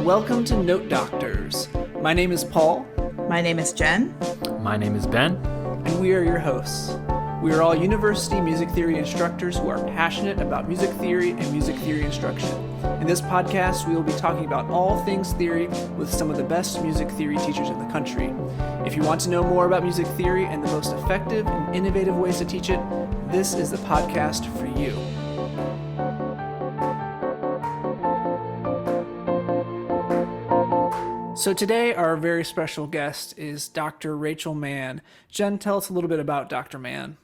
welcome to Note Doctors. My name is Paul. My name is Jenn. My name is Ben. And we are your hosts. We are all university music theory instructors who are passionate about music theory and music theory instruction. In this podcast, we will be talking about all things theory with some of the best music theory teachers in the country. If you want to know more about music theory and the most effective and innovative ways to teach it, this is the podcast for you. So today, our very special guest is Dr. Rachel Mann. Jenn, tell us a little bit about Dr. Mann.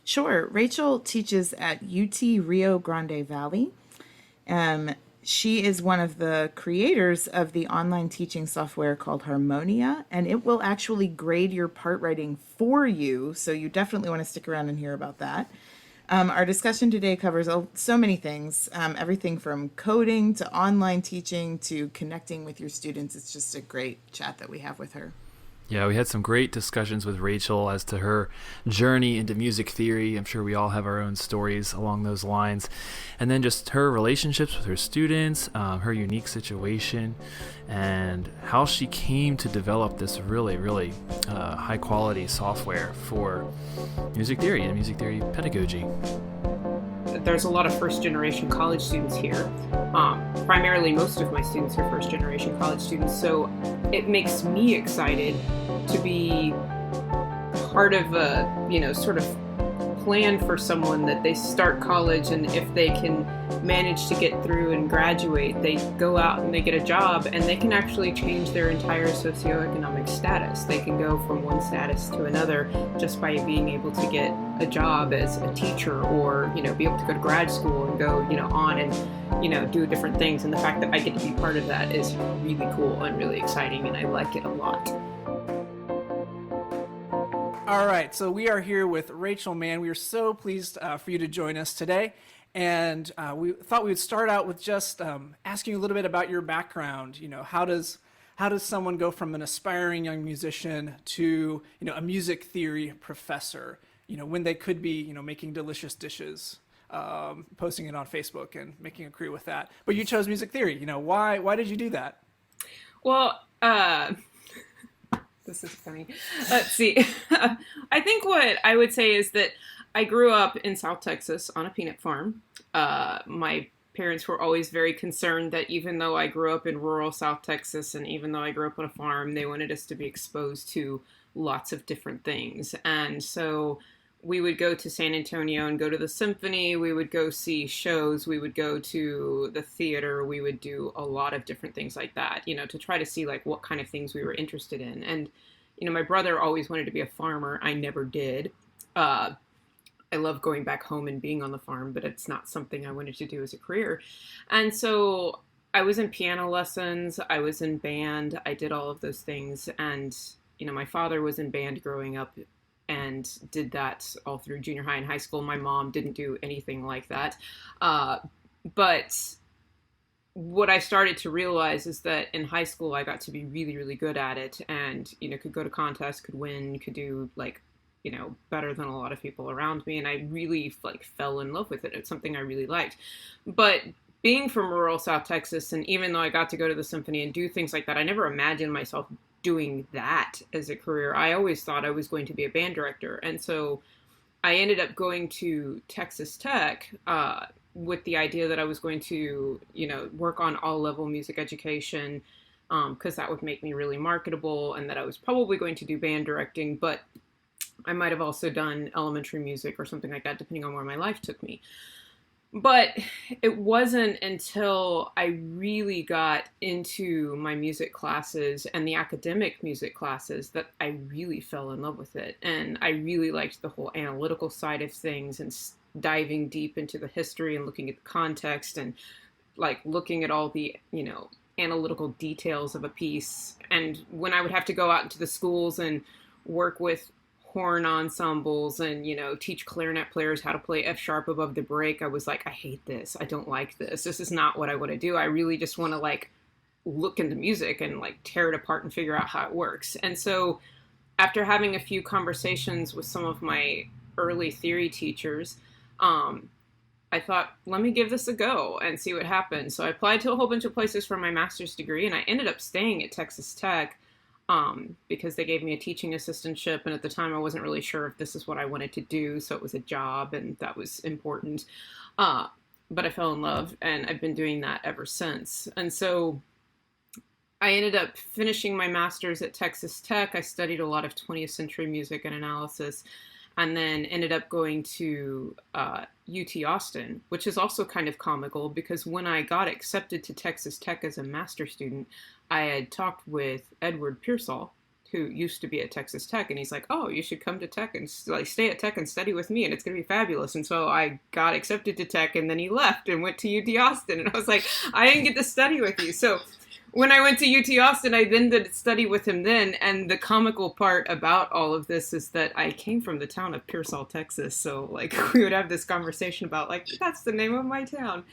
Sure. Rachel teaches at UT Rio Grande Valley. She is one of the creators of the online teaching software called Harmonia, and it will actually grade your part writing for you. So you definitely want to stick around and hear about that. Our discussion today covers so many things, everything from coding to online teaching to connecting with your students. It's just a great chat that we have with her. Yeah, we had some great discussions with Rachel as to her journey into music theory. I'm sure we all have our own stories along those lines. And then just her relationships with her students, her unique situation, and how she came to develop this really high-quality software for music theory and music theory pedagogy. There's a lot of first-generation college students here. Primarily, most of my students are first-generation college students, so it makes me excited to be part of a, sort of plan for someone that they start college, and if they can manage to get through and graduate, they go out and they get a job, and they can actually change their entire socioeconomic status. They can go from one status to another just by being able to get a job as a teacher, or be able to go to grad school and go on and do different things. And the fact that I get to be part of that is really cool and really exciting, and I like it a lot. All right, so we are here with Rachel Mann. We are so pleased for you to join us today. And we thought we would start out with just asking you a little bit about your background. How does someone go from an aspiring young musician to a music theory professor? When they could be making delicious dishes, posting it on Facebook and making a career with that. But you chose music theory. Why did you do that? Well, this is funny. Let's see. I think what I would say is that I grew up in South Texas on a peanut farm. My parents were always very concerned that even though I grew up in rural South Texas and even though I grew up on a farm, they wanted us to be exposed to lots of different things. And so we would go to San Antonio and go to the symphony. We would go see shows. We would go to the theater. We would do a lot of different things like that, to try to see what kind of things we were interested in. And, my brother always wanted to be a farmer. I never did. I love going back home and being on the farm, but it's not something I wanted to do as a career. And so I was in piano lessons. I was in band. I did all of those things. And, my father was in band growing up and did that all through junior high and high school. My mom didn't do anything like that. But what I started to realize is that in high school, I got to be really, really good at it and, could go to contests, could win, could do better than a lot of people around me. And I really fell in love with it. It's something I really liked. But being from rural South Texas, and even though I got to go to the symphony and do things like that, I never imagined myself doing that as a career. I always thought I was going to be a band director. And so I ended up going to Texas Tech with the idea that I was going to, work on all level music education because that would make me really marketable, and that I was probably going to do band directing, but I might have also done elementary music or something like that, depending on where my life took me. But it wasn't until I really got into my music classes and the academic music classes that I really fell in love with it. And I really liked the whole analytical side of things and diving deep into the history and looking at the context and looking at all the, analytical details of a piece. And when I would have to go out into the schools and work with horn ensembles and, teach clarinet players how to play F sharp above the break, I was like, I hate this. I don't like this. This is not what I want to do. I really just want to look into music and tear it apart and figure out how it works. And so after having a few conversations with some of my early theory teachers, I thought, let me give this a go and see what happens. So I applied to a whole bunch of places for my master's degree, and I ended up staying at Texas Tech because they gave me a teaching assistantship. And at the time, I wasn't really sure if this is what I wanted to do. So it was a job, and that was important. But I fell in love, and I've been doing that ever since. And so I ended up finishing my master's at Texas Tech. I studied a lot of 20th century music and analysis, and then ended up going to UT Austin, which is also kind of comical because when I got accepted to Texas Tech as a master's student, I had talked with Edward Pearsall, who used to be at Texas Tech, and he's like, oh, you should come to Tech and like stay at Tech and study with me, and it's going to be fabulous. And so I got accepted to Tech, and then he left and went to UT Austin, and I was like, I didn't get to study with you. So when I went to UT Austin, I then did study with him then, and the comical part about all of this is that I came from the town of Pearsall, Texas, so like we would have this conversation about like, that's the name of my town.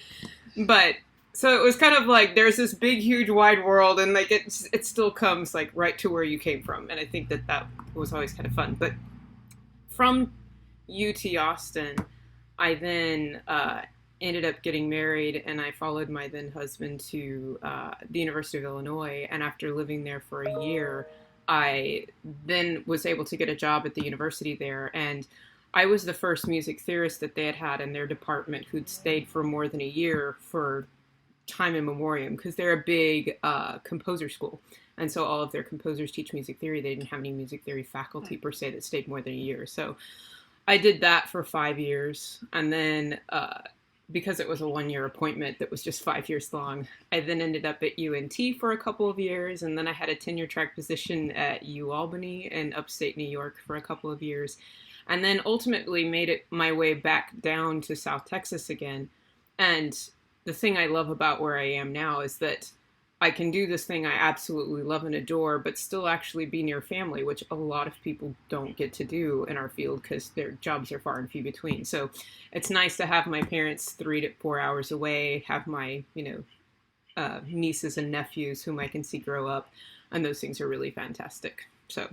But so it was kind of like there's this big, huge, wide world, and like it still comes like right to where you came from, and I think that was always kind of fun. But from UT Austin, I then ended up getting married, and I followed my then husband to the University of Illinois. And after living there for a year, I then was able to get a job at the university there, and I was the first music theorist that they had in their department who'd stayed for more than a year for time in memoriam, because they're a big composer school, and so all of their composers teach music theory. They didn't have any music theory faculty per se that stayed more than a year. So I did that for 5 years, and then because it was a 1-year appointment that was just 5 years long, I then ended up at UNT for a couple of years, and then I had a tenure track position at UAlbany in upstate New York for a couple of years, and then ultimately made it my way back down to South Texas again. And the thing I love about where I am now is that I can do this thing I absolutely love and adore, but still actually be near family, which a lot of people don't get to do in our field because their jobs are far and few between. So it's nice to have my parents 3 to 4 hours away, have my, nieces and nephews whom I can see grow up, and those things are really fantastic. So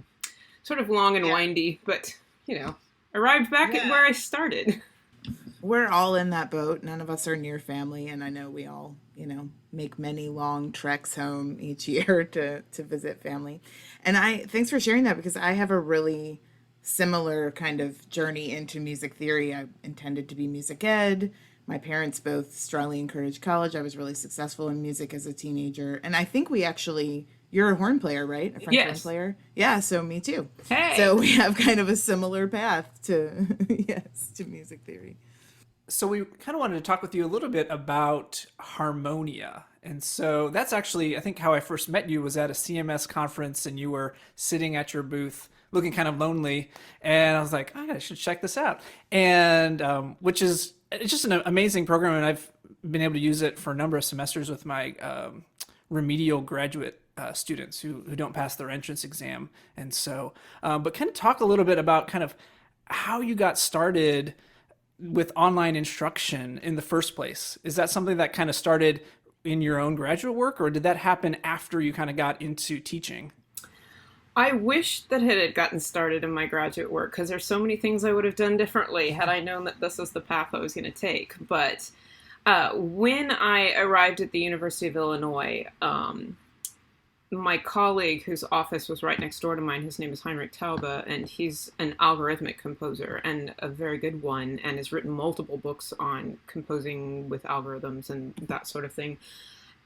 sort of long and windy, but, arrived back at where I started. We're all in that boat. None of us are near family, and I know we all, make many long treks home each year to visit family. And thanks for sharing that, because I have a really similar kind of journey into music theory. I intended to be music ed. My parents both strongly encouraged college. I was really successful in music as a teenager. And I think you're a horn player, right? A French horn player? Yeah, so me too. Hey. So we have kind of a similar path to music theory. So we kind of wanted to talk with you a little bit about Harmonia. And so that's actually, I think, how I first met you was at a CMS conference, and you were sitting at your booth looking kind of lonely. And I was like, I should check this out. And it's just an amazing program. And I've been able to use it for a number of semesters with my remedial graduate students who don't pass their entrance exam. And so, but kind of talk a little bit about kind of how you got started with online instruction in the first place. Is that something that kind of started in your own graduate work, or did that happen after you kind of got into teaching? I wish that it had gotten started in my graduate work, because there's so many things I would have done differently had I known that this was the path I was going to take. But when I arrived at the University of Illinois, my colleague whose office was right next door to mine, his name is Heinrich Taube, and he's an algorithmic composer, and a very good one, and has written multiple books on composing with algorithms and that sort of thing.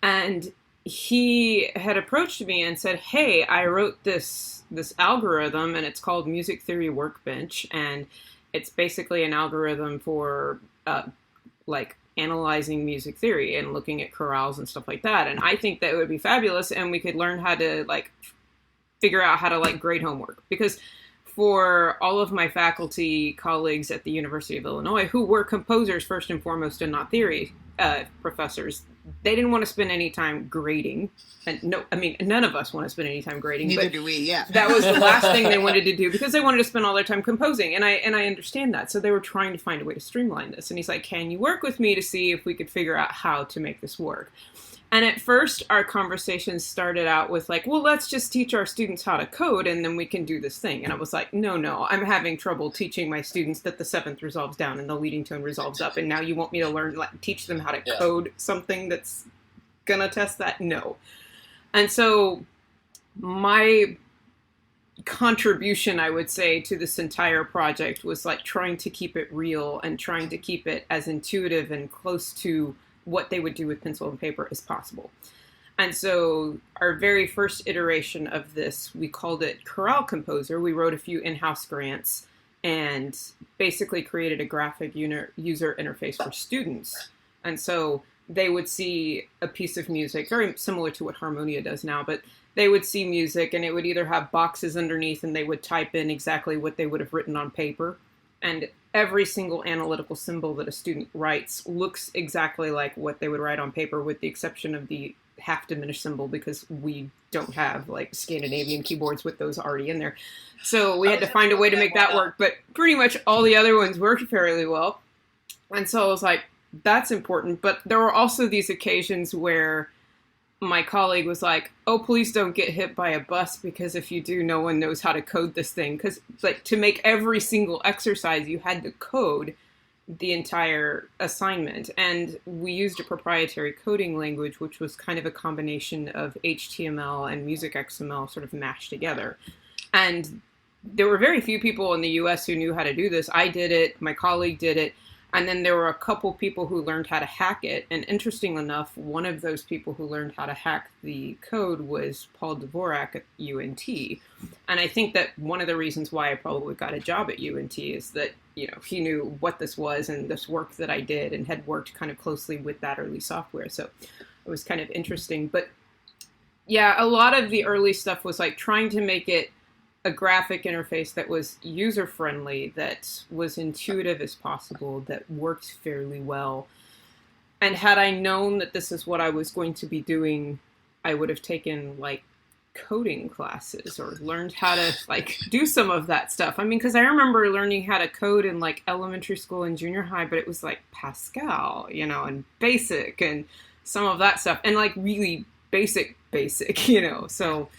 And he had approached me and said, hey, I wrote this algorithm, and it's called Music Theory Workbench, and it's basically an algorithm for analyzing music theory and looking at chorales and stuff like that. And I think that it would be fabulous, and we could learn how to figure out how to grade homework. Because for all of my faculty colleagues at the University of Illinois, who were composers first and foremost and not theory professors, they didn't want to spend any time grading. And none of us want to spend any time grading. Neither do we, yeah. That was the last thing they wanted to do, because they wanted to spend all their time composing. And I understand that. So they were trying to find a way to streamline this. And he's like, can you work with me to see if we could figure out how to make this work? And at first, our conversations started out with like, well, let's just teach our students how to code and then we can do this thing. And I was like, no, I'm having trouble teaching my students that the seventh resolves down and the leading tone resolves up. And now you want me to teach them how to code something that's going to test that? No. And so my contribution, I would say, to this entire project was like trying to keep it real and trying to keep it as intuitive and close to what they would do with pencil and paper as possible. And so our very first iteration of this, we called it Chorale Composer. We wrote a few in-house grants and basically created a graphic user interface for students. And so they would see a piece of music, very similar to what Harmonia does now, but they would see music and it would either have boxes underneath and they would type in exactly what they would have written on paper. And every single analytical symbol that a student writes looks exactly like what they would write on paper, with the exception of the half diminished symbol, because we don't have like Scandinavian keyboards with those already in there. So we had to find a way to make that work. But pretty much all the other ones worked fairly well. And so I was like, that's important. But there were also these occasions where my colleague was like, oh, please don't get hit by a bus, because if you do, no one knows how to code this thing. Because like to make every single exercise, you had to code the entire assignment. And we used a proprietary coding language, which was kind of a combination of HTML and music XML sort of mashed together. And there were very few people in the US who knew how to do this. I did it, my colleague did it. And then there were a couple people who learned how to hack it. And interesting enough, one of those people who learned how to hack the code was Paul Dvorak at UNT. And I think that one of the reasons why I probably got a job at UNT is that, you know, he knew what this was and this work that I did and had worked kind of closely with that early software. So it was kind of interesting. But yeah, a lot of the early stuff was like trying to make it a graphic interface that was user-friendly, that was intuitive as possible, that worked fairly well. And had I known that this is what I was going to be doing, I would have taken like coding classes or learned how to like do some of that stuff. I mean, because I remember learning how to code in like elementary school and junior high, but it was like Pascal, you know, and BASIC and some of that stuff, and like really basic, you know, so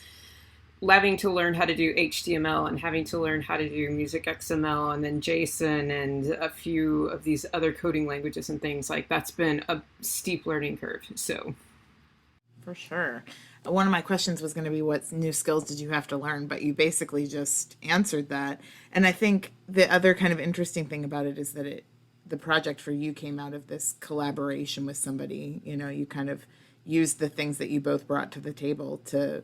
having to learn how to do HTML and having to learn how to do music XML and then JSON and a few of these other coding languages and things, like that's been a steep learning curve. So for sure. One of my questions was going to be, what new skills did you have to learn? But you basically just answered that. And I think the other kind of interesting thing about it is that the project for you came out of this collaboration with somebody. You know, you kind of used the things that you both brought to the table to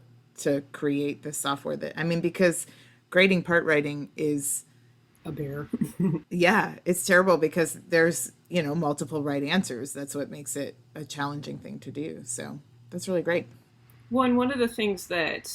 create the software that, I mean, because grading part writing is a bear. Yeah, it's terrible because there's, you know, multiple right answers. That's what makes it a challenging thing to do. So that's really great. One of the things that,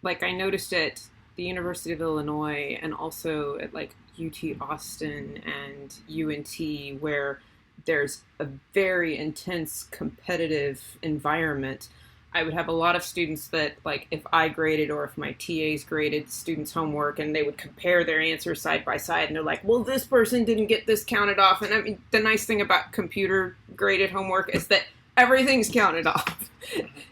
like, I noticed at the University of Illinois and also at like UT Austin and UNT, where there's a very intense competitive environment, I would have a lot of students that, like, if I graded or if my TAs graded students' homework, and they would compare their answers side by side, and they're like, well, this person didn't get this counted off. And I mean, the nice thing about computer graded homework is that everything's counted off.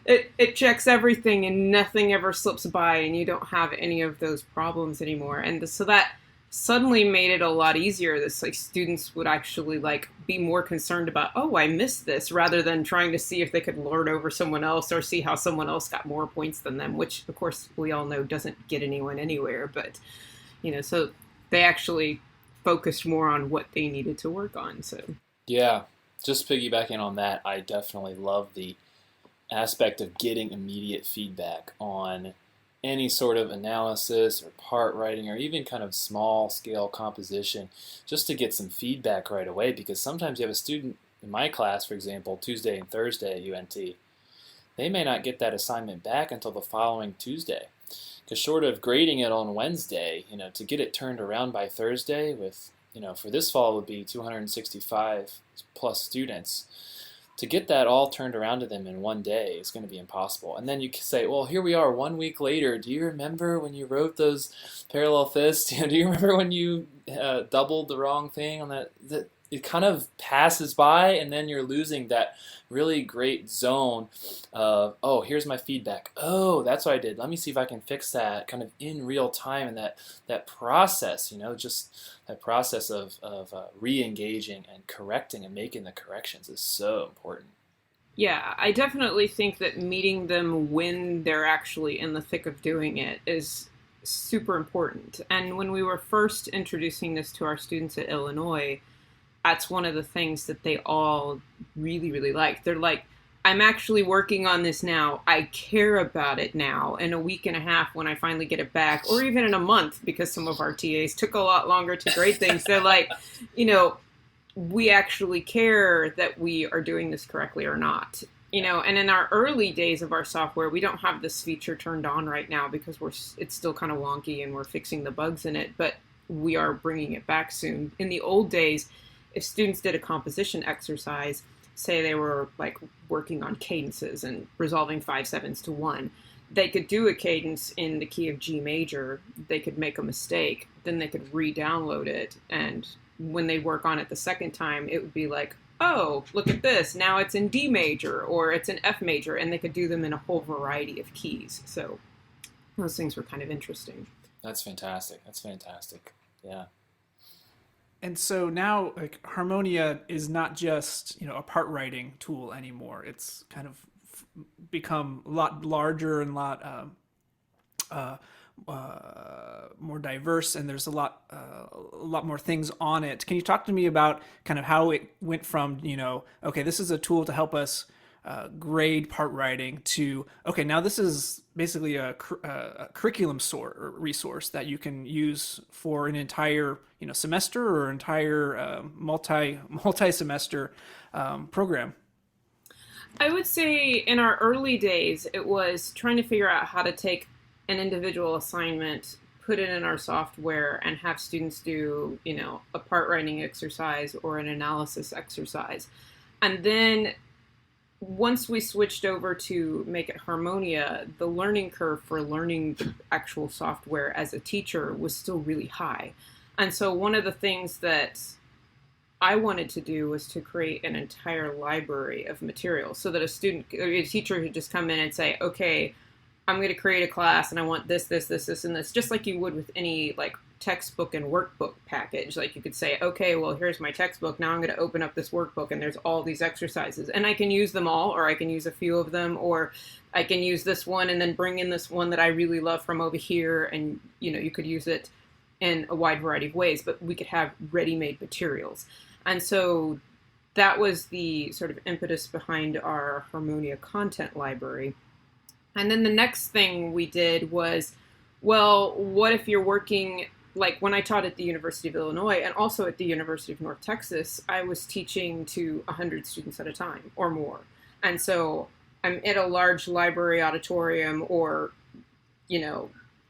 It checks everything and nothing ever slips by, and you don't have any of those problems anymore. And so that suddenly made it a lot easier. This, like, students would actually like be more concerned about, oh, I missed this, rather than trying to see if they could lord over someone else or see how someone else got more points than them, which of course we all know doesn't get anyone anywhere. But, you know, so they actually focused more on what they needed to work on. So yeah, just piggybacking on that, I definitely love the aspect of getting immediate feedback on any sort of analysis or part writing or even kind of small scale composition, just to get some feedback right away. Because sometimes you have a student in my class, for example, Tuesday and Thursday at UNT, they may not get that assignment back until the following Tuesday. Because short of grading it on Wednesday, you know, to get it turned around by Thursday with, you know, for this fall would be 265 plus students. To get that all turned around to them in one day is going to be impossible. And then you can say, well, here we are 1 week later. Do you remember when you wrote those parallel fists? Do you remember when you doubled the wrong thing on that? it kind of passes by, and then you're losing that really great zone of, oh, here's my feedback. Oh, that's what I did. Let me see if I can fix that kind of in real time. And that process, just that process of re-engaging and correcting and making the corrections is so important. Yeah, I definitely think that meeting them when they're actually in the thick of doing it is super important. And when we were first introducing this to our students at Illinois, that's one of the things that they all really, really like. They're like, I'm actually working on this now. I care about it now. In a week and a half, when I finally get it back, or even in a month, because some of our TAs took a lot longer to grade things, they're like, we actually care that we are doing this correctly or not. And in our early days of our software, we don't have this feature turned on right now because it's still kind of wonky and we're fixing the bugs in it, but we are bringing it back soon. In the old days, if students did a composition exercise, say they were like working on cadences and resolving 5/7 to 1, they could do a cadence in the key of G major, they could make a mistake, then they could re-download it, and when they work on it the second time, it would be like, oh, look at this, now it's in D major or it's in F major, and they could do them in a whole variety of keys. So those things were kind of interesting. That's fantastic. Yeah. And so now, like, Harmonia is not just a part writing tool anymore. It's kind of become a lot larger and a lot more diverse, and there's a lot more things on it. Can you talk to me about kind of how it went from okay, this is a tool to help us grade part writing to, okay, now this is basically a curriculum resource that you can use for an entire semester or entire multi-semester program? I would say in our early days, it was trying to figure out how to take an individual assignment, put it in our software, and have students do a part writing exercise or an analysis exercise. And then once we switched over to make it Harmonia, the learning curve for learning the actual software as a teacher was still really high. And so one of the things that I wanted to do was to create an entire library of materials so that a teacher could just come in and say, okay, I'm going to create a class and I want this, and this, just like you would with any like textbook and workbook package. Like you could say, okay, well, here's my textbook. Now I'm going to open up this workbook and there's all these exercises and I can use them all, or I can use a few of them, or I can use this one and then bring in this one that I really love from over here. And, you could use it in a wide variety of ways, but we could have ready-made materials. And so that was the sort of impetus behind our Harmonia content library. And then the next thing we did was, well, what if you're working, like when I taught at the University of Illinois and also at the University of North Texas, I was teaching to 100 students at a time or more. And so I'm at a large library auditorium or,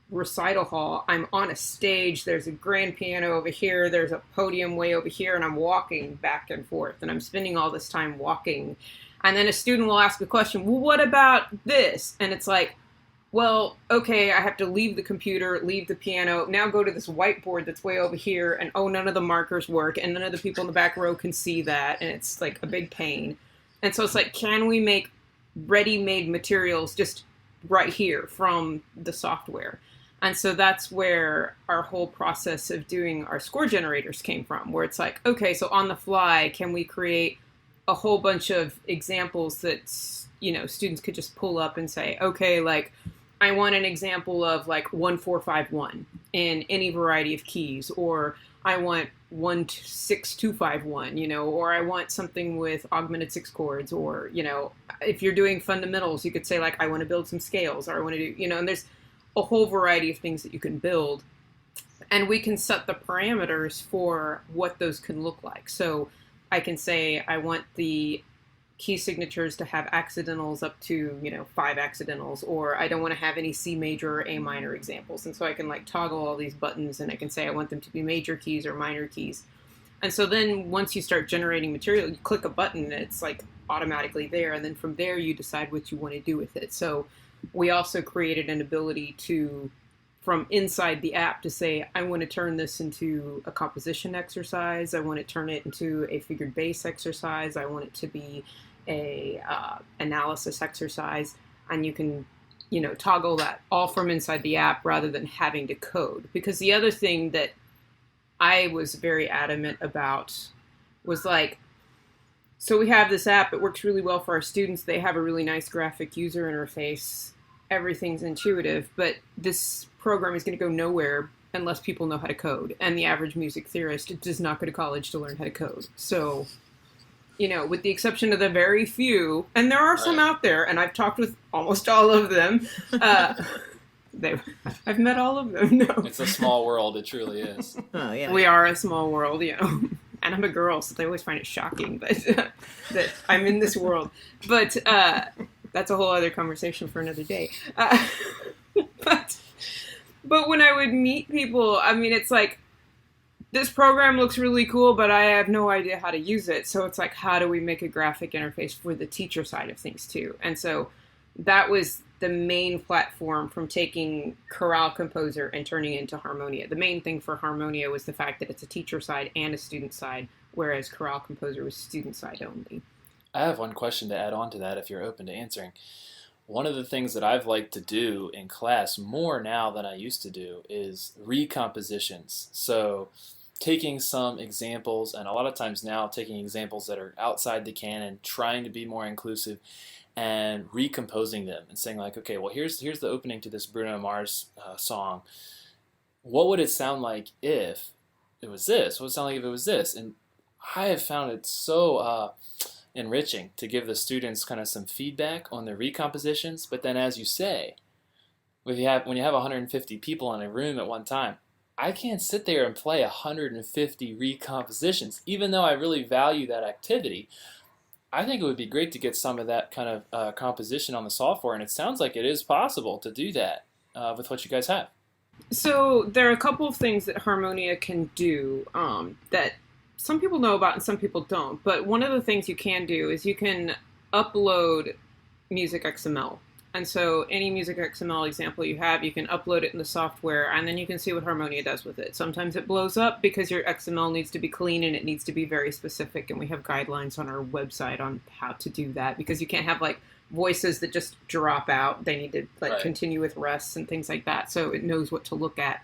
recital hall. I'm on a stage. There's a grand piano over here. There's a podium way over here. And I'm walking back and forth. And I'm spending all this time walking. And then a student will ask a question, well, what about this? And it's like, well, okay, I have to leave the computer, leave the piano, now go to this whiteboard that's way over here, and oh, none of the markers work, and none of the people in the back row can see that, and it's like a big pain. And so it's like, can we make ready-made materials just right here from the software? And so that's where our whole process of doing our score generators came from, where it's like, okay, so on the fly, can we create a whole bunch of examples that, students could just pull up and say, okay, like, I want an example of like 1-4-5-1 in any variety of keys, or I want 1-6-2-5-1, or I want something with augmented 6 chords, or, if you're doing fundamentals, you could say like, I want to build some scales, or I want to do, and there's a whole variety of things that you can build, and we can set the parameters for what those can look like. So I can say, I want the key signatures to have accidentals up to, 5 accidentals, or I don't want to have any C major or A minor examples. And so I can like toggle all these buttons and I can say I want them to be major keys or minor keys. And so then once you start generating material, you click a button and it's like automatically there. And then from there, you decide what you want to do with it. So we also created an ability to from inside the app to say, I want to turn this into a composition exercise. I want to turn it into a figured bass exercise. I want it to be a analysis exercise. And you can, toggle that all from inside the app rather than having to code. Because the other thing that I was very adamant about was like, so we have this app, it works really well for our students. They have a really nice graphic user interface. Everything's intuitive, but this program is going to go nowhere unless people know how to code. And the average music theorist does not go to college to learn how to code. So, with the exception of the very few, and there are some out there, and I've talked with almost all of them. I've met all of them. No, It's a small world. It truly is. Oh yeah. we are a small world, and I'm a girl, so they always find it shocking that that I'm in this world. But that's a whole other conversation for another day. But when I would meet people, I mean, it's like, this program looks really cool, but I have no idea how to use it. So it's like, how do we make a graphic interface for the teacher side of things too? And so that was the main platform from taking Chorale Composer and turning it into Harmonia. The main thing for Harmonia was the fact that it's a teacher side and a student side, whereas Chorale Composer was student side only. I have one question to add on to that if you're open to answering. One of the things that I've liked to do in class more now than I used to do is recompositions. So taking some examples, and a lot of times now taking examples that are outside the canon, trying to be more inclusive, and recomposing them and saying like, okay, well, here's the opening to this Bruno Mars song. What would it sound like if it was this? What would it sound like if it was this? And I have found it so enriching to give the students kind of some feedback on their recompositions. But then, as you say, when you have 150 people in a room at one time, I can't sit there and play 150 recompositions, even though I really value that activity. I think it would be great to get some of that kind of composition on the software, and it sounds like it is possible to do that with what you guys have. So there are a couple of things that Harmonia can do that some people know about and some people don't. But one of the things you can do is you can upload music XML. And so any music XML example you have, you can upload it in the software, and then you can see what Harmonia does with it. Sometimes it blows up because your XML needs to be clean and it needs to be very specific, and we have guidelines on our website on how to do that, because you can't have like voices that just drop out. They need to continue with rests and things like that, so it knows what to look at.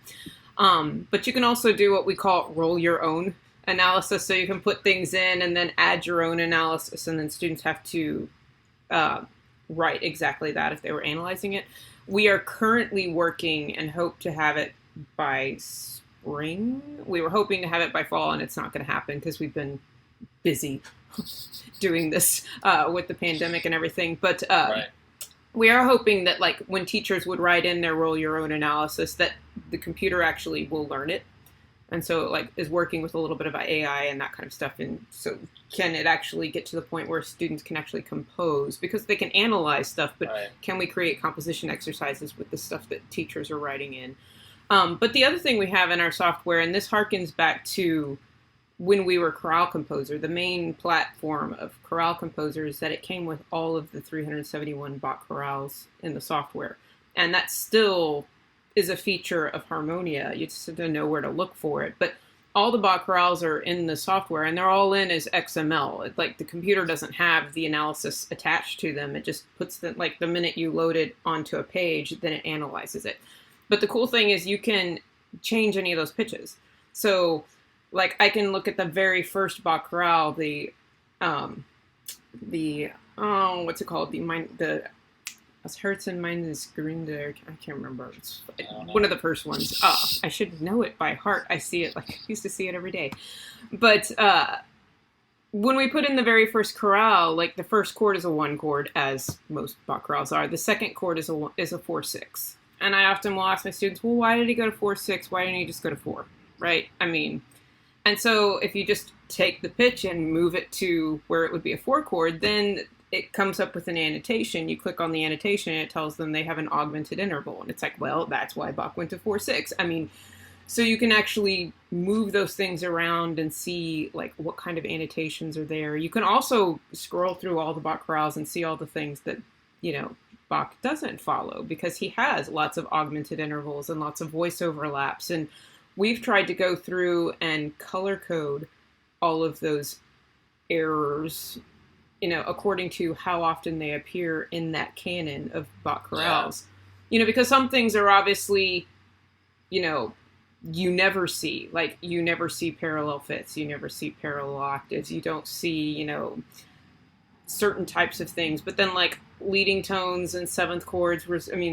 But you can also do what we call roll your own analysis, so you can put things in and then add your own analysis, and then students have to write exactly that if they were analyzing it. We are currently working and hope to have it by spring. We were hoping to have it by fall, and it's not going to happen because we've been busy doing this with the pandemic and everything. But we are hoping that like when teachers would write in their roll your own analysis, that the computer actually will learn it. And so like is working with a little bit of AI and that kind of stuff. And so can it actually get to the point where students can actually compose, because they can analyze stuff, but can we create composition exercises with the stuff that teachers are writing in? But the other thing we have in our software, and this harkens back to when we were Chorale Composer, the main platform of Chorale Composer is that it came with all of the 371 Bach chorales in the software. And that still is a feature of Harmonia. You just have to know where to look for it. But all the Bach chorales are in the software, and they're all in as XML. Like the computer doesn't have the analysis attached to them. It just puts them, like the minute you load it onto a page, then it analyzes it. But the cool thing is you can change any of those pitches. So like I can look at the very first Bach chorale, what's it called? Das Herzen meines Grande, I can't remember. It's one of the first ones. I should know it by heart. I see it, like I used to see it every day. But when we put in the very first chorale, like the first chord is a 1 chord, as most Bach chorales are. The second chord is a 4/6. And I often will ask my students, well, why did he go to 4/6? Why didn't he just go to 4? Right? I mean, and so if you just take the pitch and move it to where it would be a 4 chord, then it comes up with an annotation. You click on the annotation and it tells them they have an augmented interval. And it's like, well, that's why Bach went to 4/6. I mean, so you can actually move those things around and see like what kind of annotations are there. You can also scroll through all the Bach chorales and see all the things that, Bach doesn't follow, because he has lots of augmented intervals and lots of voice overlaps. And we've tried to go through and color code all of those errors, according to how often they appear in that canon of Bach chorales. Because some things are obviously, you never see. Like, you never see parallel fifths, you never see parallel octaves, you don't see, certain types of things. But then, like, leading tones and seventh chords,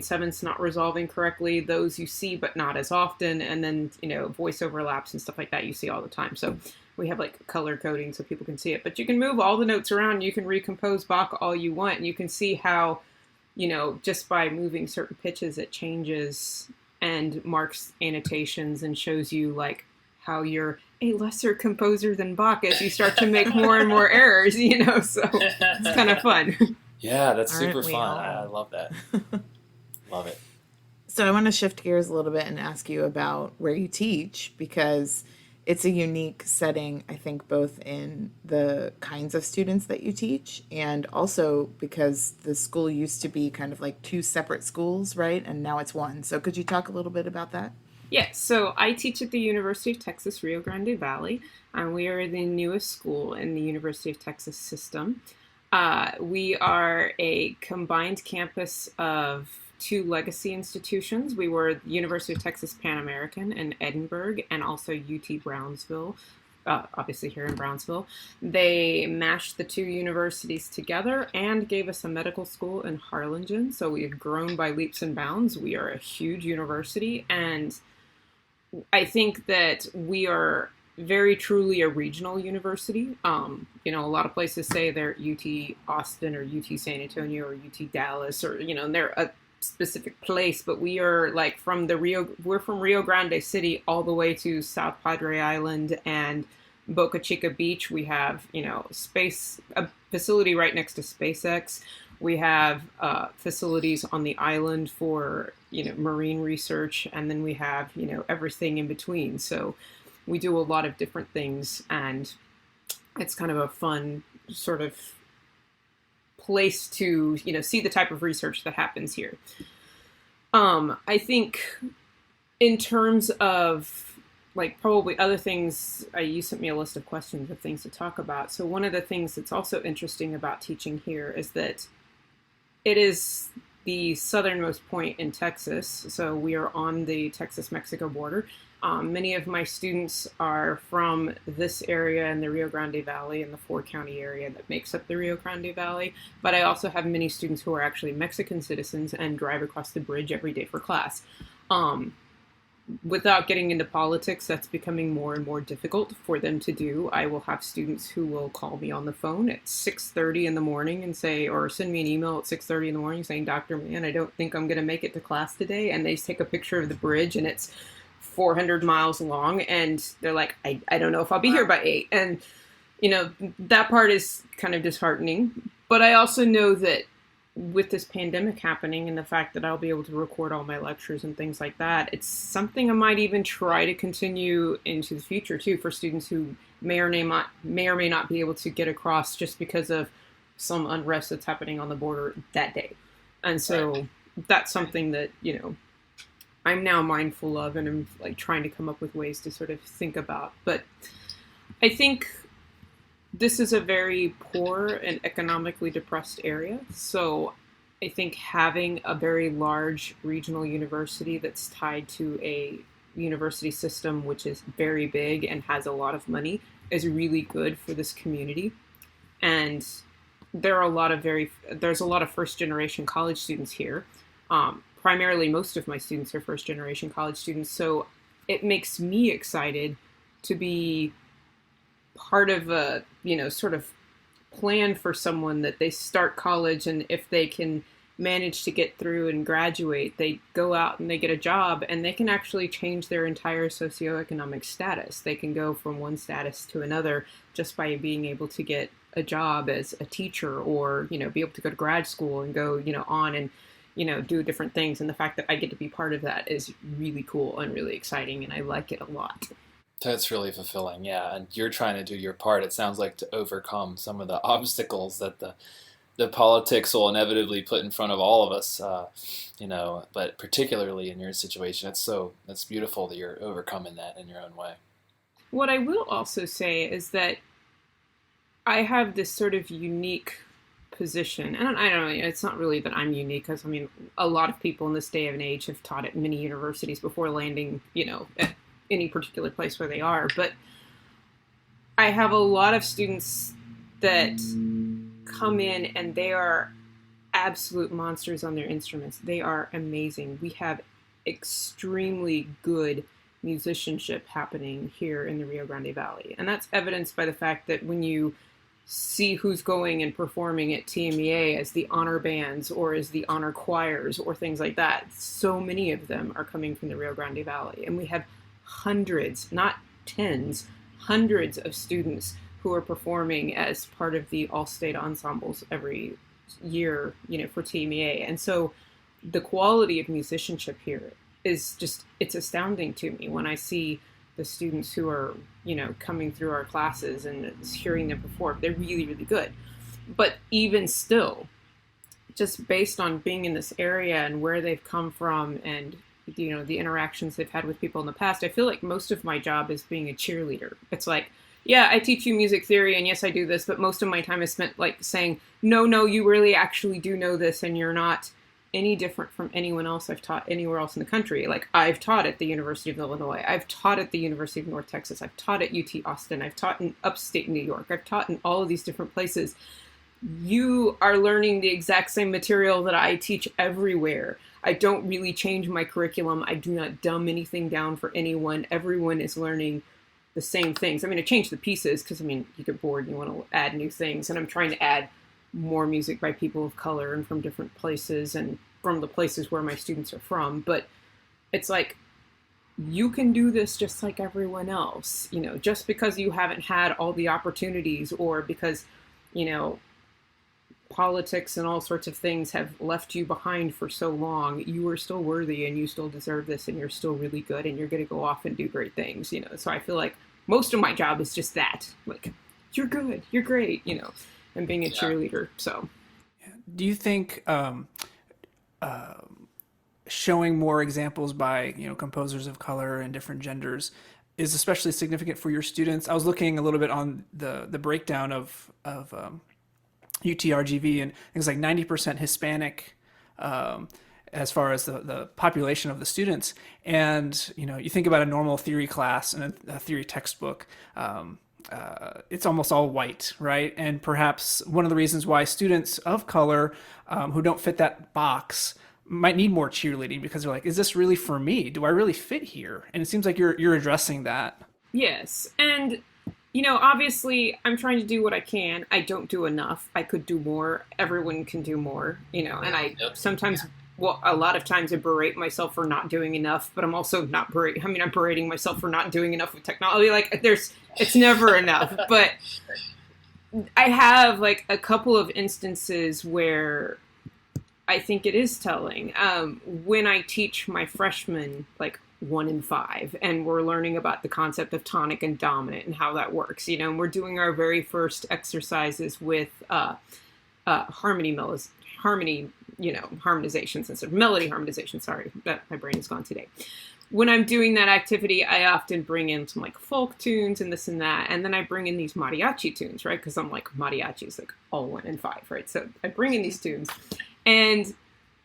sevenths not resolving correctly, those you see, but not as often. And then, voice overlaps and stuff like that you see all the time. So we have, like, color coding so people can see it. But you can move all the notes around, you can recompose Bach all you want, and you can see how, just by moving certain pitches, it changes and marks annotations and shows you, like, how you're a lesser composer than Bach as you start to make more and more errors, so it's kind of fun. Yeah, that's Aren't super we fun. all? I love that. Love it. So I want to shift gears a little bit and ask you about where you teach, because it's a unique setting, I think, both in the kinds of students that you teach and also because the school used to be kind of like two separate schools, right? And now it's one. So could you talk a little bit about that? Yeah, so I teach at the University of Texas, Rio Grande Valley, and we are the newest school in the University of Texas system. We are a combined campus of two legacy institutions. We were the University of Texas Pan American in Edinburgh and also UT Brownsville, obviously here in Brownsville. They mashed the two universities together and gave us a medical school in Harlingen. So we have grown by leaps and bounds. We are a huge university, and I think that we are very truly a regional university. A lot of places say they're UT Austin or UT San Antonio or UT Dallas, or, and they're a specific place, but we are like we're from Rio Grande City all the way to South Padre Island and Boca Chica Beach. We have, a facility right next to SpaceX. We have facilities on the island for, marine research, and then we have, everything in between. So we do a lot of different things, and it's kind of a fun sort of place to, see the type of research that happens here. I think in terms of, like, probably other things, you sent me a list of questions of things to talk about. So one of the things that's also interesting about teaching here is that it is the southernmost point in Texas. So we are on the Texas-Mexico border. Many of my students are from this area in the Rio Grande Valley and the four-county area that makes up the Rio Grande Valley. But I also have many students who are actually Mexican citizens and drive across the bridge every day for class. Without getting into politics, that's becoming more and more difficult for them to do. I will have students who will call me on the phone at 6:30 in the morning and say, or send me an email at 6:30 in the morning saying, Dr. Mann, I don't think I'm going to make it to class today. And they take a picture of the bridge and it's 400 miles long. And they're like, I don't know if I'll be here by 8. And, that part is kind of disheartening. But I also know that with this pandemic happening and the fact that I'll be able to record all my lectures and things like that, it's something I might even try to continue into the future too, for students who may or may not be able to get across just because of some unrest that's happening on the border that day. And so that's something that, I'm now mindful of, and I'm like trying to come up with ways to sort of think about. But I think this is a very poor and economically depressed area. So I think having a very large regional university that's tied to a university system which is very big and has a lot of money is really good for this community. And there's a lot of first generation college students here. Primarily, most of my students are first generation college students. So it makes me excited to be part of a, sort of plan for someone that they start college, and if they can manage to get through and graduate, they go out and they get a job, and they can actually change their entire socioeconomic status. They can go from one status to another just by being able to get a job as a teacher, or, be able to go to grad school and go, on and, do different things. And the fact that I get to be part of that is really cool and really exciting, and I like it a lot. That's really fulfilling, yeah. And you're trying to do your part, it sounds like, to overcome some of the obstacles that the the politics will inevitably put in front of all of us, but particularly in your situation, that's beautiful that you're overcoming that in your own way. What I will also say is that I have this sort of unique position, and I don't know, it's not really that I'm unique, because a lot of people in this day and age have taught at many universities before landing, at any particular place where they are. But I have a lot of students that come in and they are absolute monsters on their instruments. They are amazing. We have extremely good musicianship happening here in the Rio Grande Valley. And that's evidenced by the fact that when you see who's going and performing at TMEA as the honor bands or as the honor choirs or things like that, so many of them are coming from the Rio Grande Valley. And we have hundreds, not tens, hundreds of students who are performing as part of the all-state ensembles every year, for TMEA. And so the quality of musicianship here is just, it's astounding to me when I see the students who are, coming through our classes and hearing them perform. They're really, really good. But even still, just based on being in this area and where they've come from and, the interactions they've had with people in the past, I feel like most of my job is being a cheerleader. It's like, yeah, I teach you music theory, and yes, I do this, but most of my time is spent like saying, no, you really actually do know this, and you're not any different from anyone else I've taught anywhere else in the country. Like, I've taught at the University of Illinois, I've taught at the University of North Texas, I've taught at UT Austin, I've taught in upstate New York, I've taught in all of these different places. You are learning the exact same material that I teach everywhere. I don't really change my curriculum. I do not dumb anything down for anyone. Everyone is learning the same things. I change the pieces because, you get bored and you want to add new things. And I'm trying to add more music by people of color and from different places and from the places where my students are from. But it's like, you can do this just like everyone else, just because you haven't had all the opportunities or because, politics and all sorts of things have left you behind for so long. You are still worthy and you still deserve this and you're still really good and you're going to go off and do great things, So I feel like most of my job is just that, like, you're good, you're great, and being a cheerleader. So do you think showing more examples by composers of color and different genders is especially significant for your students? I was looking a little bit on the breakdown of UTRGV, and it was like 90% Hispanic as far as the population of the students. And you think about a normal theory class and a theory textbook, it's almost all white, right? And perhaps one of the reasons why students of color who don't fit that box might need more cheerleading, because they're like, is this really for me? Do I really fit here? And it seems like you're addressing that. Yes. And obviously I'm trying to do what I can. I don't do enough. I could do more. Everyone can do more, and I sometimes, a lot of times I berate myself for not doing enough, but I'm also not I'm berating myself for not doing enough with technology. Like, it's never enough. But I have like a couple of instances where I think it is telling. When I teach my freshmen, like 1 and 5, and we're learning about the concept of tonic and dominant and how that works, and we're doing our very first exercises with harmonizations instead of melody harmonization. Sorry, my brain is gone today. When I'm doing that activity, I often bring in some like folk tunes and this and that, and then I bring in these mariachi tunes, right? Because I'm like, mariachis, like all 1 and 5, right? So I bring in these tunes, and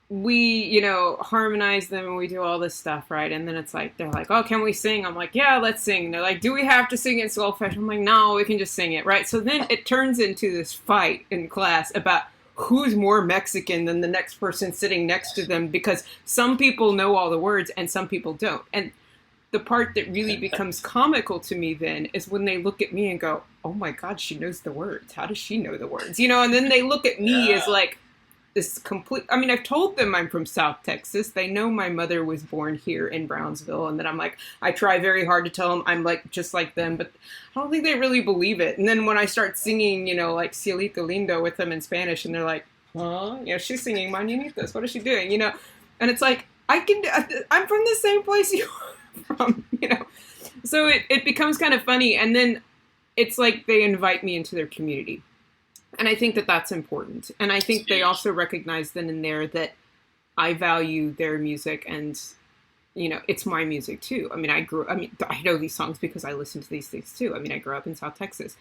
we, harmonize them and we do all this stuff, right? And then it's like, they're like, oh, can we sing? I'm like, yeah, let's sing. And they're like, do we have to sing it solfege? I'm like, no, we can just sing it, right? So then it turns into this fight in class about who's more Mexican than the next person sitting next to them, because some people know all the words and some people don't. And the part that really becomes comical to me then is when they look at me and go, oh my God, she knows the words. How does she know the words? And then they look at me as like, this complete, I've told them I'm from South Texas. They know my mother was born here in Brownsville. And then I'm like, I try very hard to tell them I'm like, just like them, but I don't think they really believe it. And then when I start singing, like Cielito Lindo with them in Spanish, and they're like, huh? She's singing Mañanitas. What is she doing? And it's like, I'm from the same place you are from, So it becomes kind of funny. And then it's like they invite me into their community. And I think that that's important. And I think they also recognize then and there that I value their music, and it's my music too. I mean, I know these songs because I listen to these things too. I mean, I grew up in South Texas.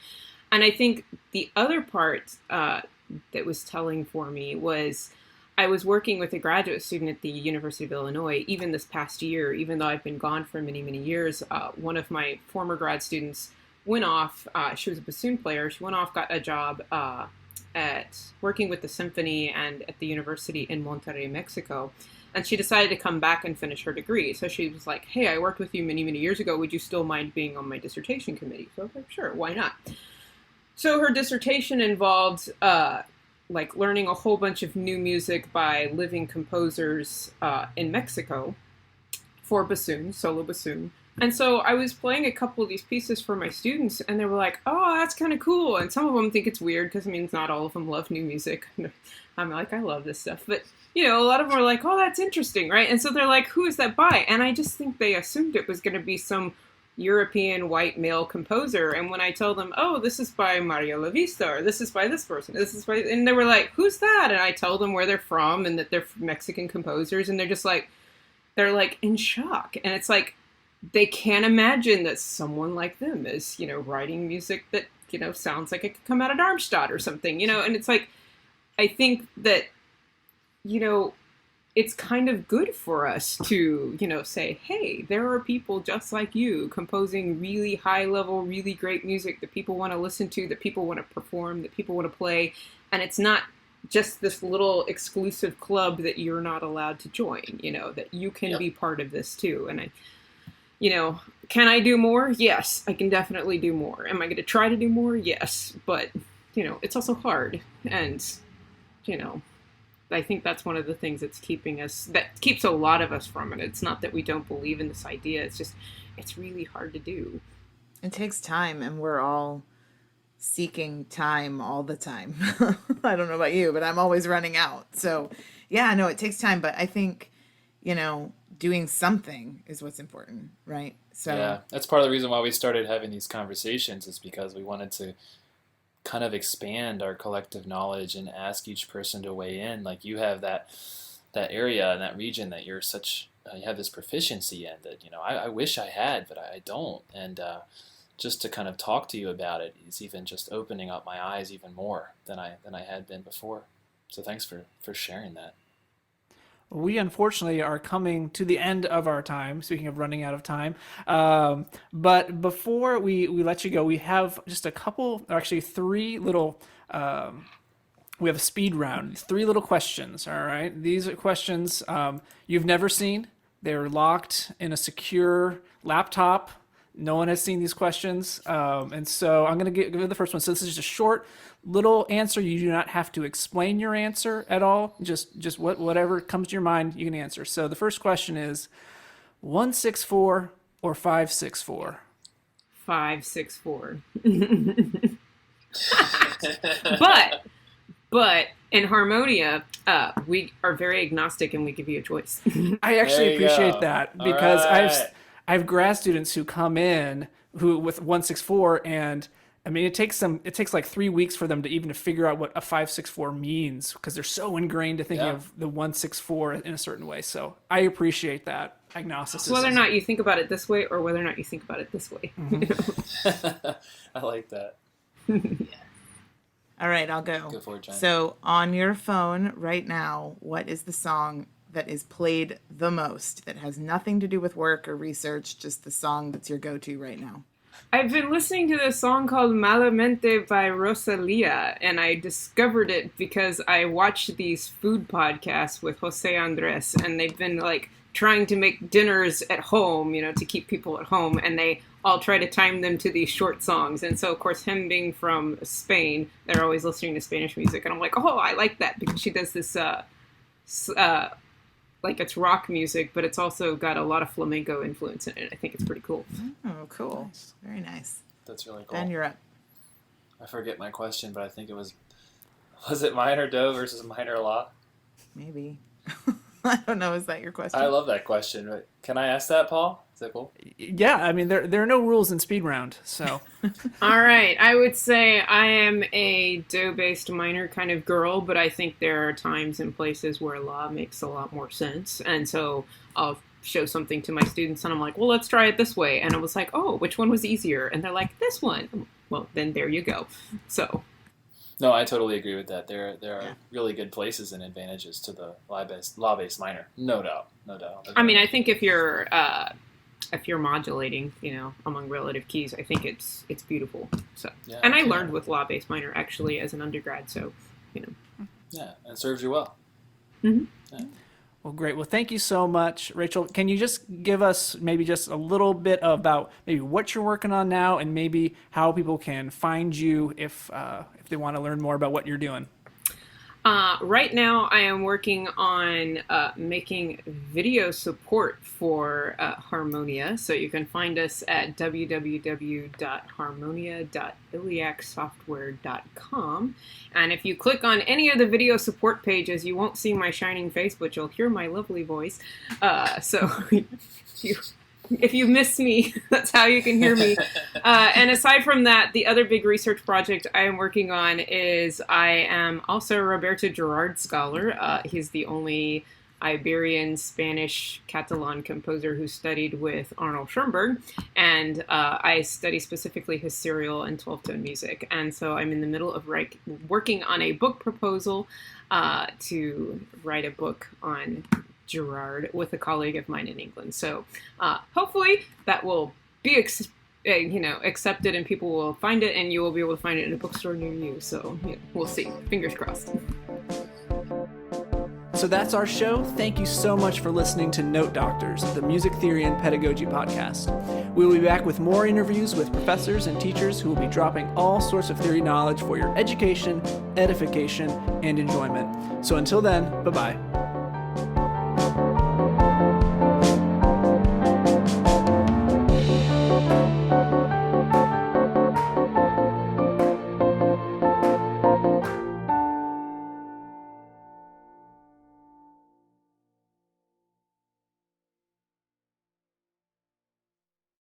And I think the other part that was telling for me was I was working with a graduate student at the University of Illinois, even this past year, even though I've been gone for many, many years. One of my former grad students went off. She was a bassoon player. She went off, got a job at working with the symphony and at the university in Monterrey, Mexico. And she decided to come back and finish her degree. So she was like, hey, I worked with you many, many years ago. Would you still mind being on my dissertation committee? So I was like, sure, why not? So her dissertation involved learning a whole bunch of new music by living composers in Mexico for bassoon, solo bassoon. And so I was playing a couple of these pieces for my students, and they were like, oh, that's kind of cool. And some of them think it's weird because, not all of them love new music. I'm like, I love this stuff. But, a lot of them are like, oh, that's interesting, right? And so they're like, who is that by? And I just think they assumed it was going to be some European white male composer. And when I tell them, oh, this is by Mario Lavista, or this is by this person, and they were like, who's that? And I tell them where they're from and that they're Mexican composers, and they're just like, in shock. And it's like, they can't imagine that someone like them is, writing music that, sounds like it could come out of Darmstadt or something, and it's like, I think that, it's kind of good for us to, say, hey, there are people just like you composing really high level, really great music that people want to listen to, that people want to perform, that people want to play. And it's not just this little exclusive club that you're not allowed to join, that you can be part of this too. And can I do more? Yes, I can definitely do more. Am I going to try to do more? Yes. But, it's also hard. And, I think that's one of the things that keeps a lot of us from it. It's not that we don't believe in this idea. It's just, it's really hard to do. It takes time, and we're all seeking time all the time. I don't know about you, but I'm always running out. So yeah, no, it takes time, but I think, doing something is what's important, right? So yeah, that's part of the reason why we started having these conversations, is because we wanted to kind of expand our collective knowledge and ask each person to weigh in. Like, you have that area and that region that you're you have this proficiency in that, I wish I had, but I don't. And just to kind of talk to you about it is even just opening up my eyes even more than I had been before. So thanks for sharing that. We unfortunately are coming to the end of our time, speaking of running out of time. But before we let you go, we have just a couple, or actually three little, we have a speed round, 3 little questions, all right? These are questions you've never seen. They're locked in a secure laptop. No one has seen these questions. And so I'm going to give the first one. So this is just a short little answer. You do not have to explain your answer at all. Just whatever comes to your mind, you can answer. So the first question is 164 or 564? 564. But in Harmonia, we are very agnostic and we give you a choice. I actually appreciate go. that, because right. I have grad students who come in with 164, and it takes like 3 weeks for them to even figure out what a 564 means, because they're so ingrained to thinking of the 164 in a certain way. So I appreciate that agnosticism. Whether or not you think about it this way, or whether or not you think about it this way. Mm-hmm. I like that. all right, I'll go. Go for it, Jenn. So on your phone right now, what is the song that is played the most, that has nothing to do with work or research, just the song that's your go-to right now? I've been listening to this song called Malamente by Rosalia, and I discovered it because I watched these food podcasts with Jose Andres, and they've been trying to make dinners at home, to keep people at home, and they all try to time them to these short songs. And so, of course, him being from Spain, they're always listening to Spanish music, and I'm like, oh, I like that, because she does this it's rock music, but it's also got a lot of flamenco influence in it. I think it's pretty cool. Oh, cool. Nice. Very nice. That's really cool. Ben, you're up. I forget my question, but I think it was it minor do versus minor la? Maybe. I don't know. Is that your question? I love that question. Can I ask that, Paul? Is that cool? Yeah, I mean, there are no rules in speed round, so. All right, I would say I am a do-based minor kind of girl, but I think there are times and places where law makes a lot more sense. And so I'll show something to my students and I'm like, well, let's try it this way. And I was like, oh, which one was easier? And they're like, this one. Well, then there you go. So. No, I totally agree with that. There are really good places and advantages to the law-based minor. No doubt. I mean, I think if you're modulating, among relative keys, I think it's beautiful. So, Yeah, and I learned with law-based minor actually as an undergrad. So, Yeah, and it serves you well. Mm-hmm. Yeah. Well, great. Well, thank you so much, Rachel. Can you just give us maybe just a little bit about maybe what you're working on now and maybe how people can find you if they want to learn more about what you're doing? Right now, I am working on making video support for Harmonia. So you can find us at www.harmonia.iliacsoftware.com. And if you click on any of the video support pages, you won't see my shining face, but you'll hear my lovely voice. So if you miss me, that's how you can hear me. And aside from that, the other big research project I am working on is I am also a Roberto Gerard scholar. He's the only Iberian Spanish Catalan composer who studied with Arnold Schoenberg. And I study specifically his serial and 12-tone music. And so I'm in the middle of working on a book proposal to write a book on Gerard with a colleague of mine in England. So hopefully that will be accepted and people will find it and you will be able to find it in a bookstore near you. So we'll see. Fingers crossed. So that's our show. Thank you so much for listening to Note Doctors, the music theory and pedagogy podcast. We will be back with more interviews with professors and teachers who will be dropping all sorts of theory knowledge for your education, edification, and enjoyment. So until then, bye-bye.